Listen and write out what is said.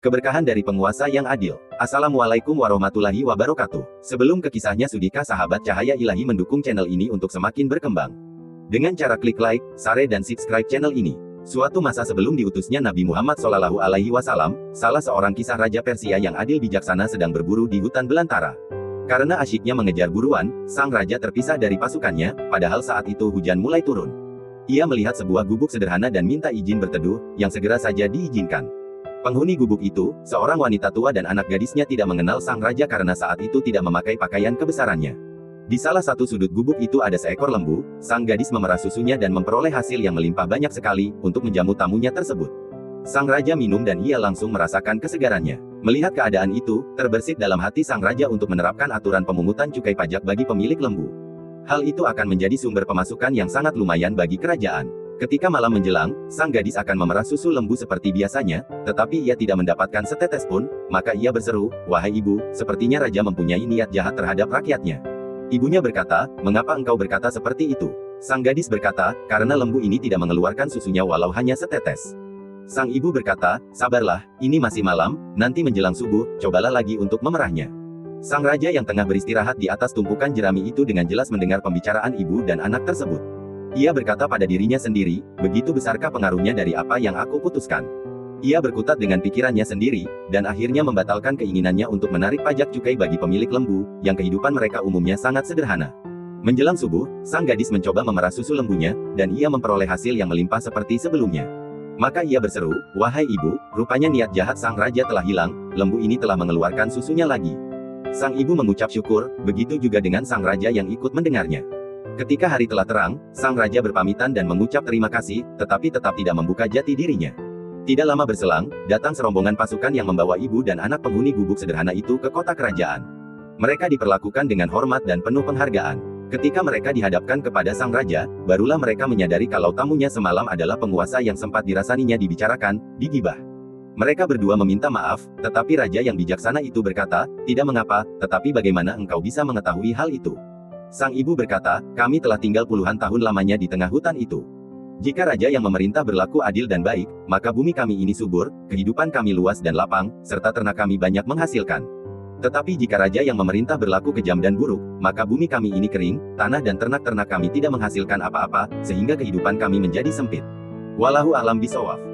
Keberkahan dari penguasa yang adil. Assalamualaikum warahmatullahi wabarakatuh. Sebelum ke kisahnya, sudikah sahabat cahaya ilahi mendukung channel ini untuk semakin berkembang? Dengan cara klik like, share dan subscribe channel ini. Suatu masa sebelum diutusnya Nabi Muhammad SAW, salah seorang kisah Raja Persia yang adil bijaksana sedang berburu di hutan belantara. Karena asyiknya mengejar buruan, sang raja terpisah dari pasukannya, padahal saat itu hujan mulai turun. Ia melihat sebuah gubuk sederhana dan minta izin berteduh, yang segera saja diizinkan. Penghuni gubuk itu, seorang wanita tua dan anak gadisnya tidak mengenal sang raja karena saat itu tidak memakai pakaian kebesarannya. Di salah satu sudut gubuk itu ada seekor lembu, sang gadis memerah susunya dan memperoleh hasil yang melimpah banyak sekali, untuk menjamu tamunya tersebut. Sang raja minum dan ia langsung merasakan kesegarannya. Melihat keadaan itu, terbersit dalam hati sang raja untuk menerapkan aturan pemungutan cukai pajak bagi pemilik lembu. Hal itu akan menjadi sumber pemasukan yang sangat lumayan bagi kerajaan. Ketika malam menjelang, sang gadis akan memerah susu lembu seperti biasanya, tetapi ia tidak mendapatkan setetes pun, maka ia berseru, "Wahai ibu, sepertinya raja mempunyai niat jahat terhadap rakyatnya." Ibunya berkata, "Mengapa engkau berkata seperti itu?" Sang gadis berkata, "Karena lembu ini tidak mengeluarkan susunya walau hanya setetes." Sang ibu berkata, "Sabarlah, ini masih malam, nanti menjelang subuh, cobalah lagi untuk memerahnya." Sang raja yang tengah beristirahat di atas tumpukan jerami itu dengan jelas mendengar pembicaraan ibu dan anak tersebut. Ia berkata pada dirinya sendiri, "Begitu besarkah pengaruhnya dari apa yang aku putuskan?" Ia berkutat dengan pikirannya sendiri, dan akhirnya membatalkan keinginannya untuk menarik pajak cukai bagi pemilik lembu, yang kehidupan mereka umumnya sangat sederhana. Menjelang subuh, sang gadis mencoba memerah susu lembunya, dan ia memperoleh hasil yang melimpah seperti sebelumnya. Maka ia berseru, "Wahai ibu, rupanya niat jahat sang raja telah hilang, lembu ini telah mengeluarkan susunya lagi." Sang ibu mengucap syukur, begitu juga dengan sang raja yang ikut mendengarnya. Ketika hari telah terang, sang raja berpamitan dan mengucap terima kasih, tetapi tetap tidak membuka jati dirinya. Tidak lama berselang, datang serombongan pasukan yang membawa ibu dan anak penghuni gubuk sederhana itu ke kota kerajaan. Mereka diperlakukan dengan hormat dan penuh penghargaan. Ketika mereka dihadapkan kepada sang raja, barulah mereka menyadari kalau tamunya semalam adalah penguasa yang sempat dirasaninya dibicarakan, digibah. Mereka berdua meminta maaf, tetapi raja yang bijaksana itu berkata, "Tidak mengapa, tetapi bagaimana engkau bisa mengetahui hal itu?" Sang ibu berkata, "Kami telah tinggal puluhan tahun lamanya di tengah hutan itu. Jika raja yang memerintah berlaku adil dan baik, maka bumi kami ini subur, kehidupan kami luas dan lapang, serta ternak kami banyak menghasilkan. Tetapi jika raja yang memerintah berlaku kejam dan buruk, maka bumi kami ini kering, tanah dan ternak-ternak kami tidak menghasilkan apa-apa, sehingga kehidupan kami menjadi sempit. Wallahu a'lam bishawab."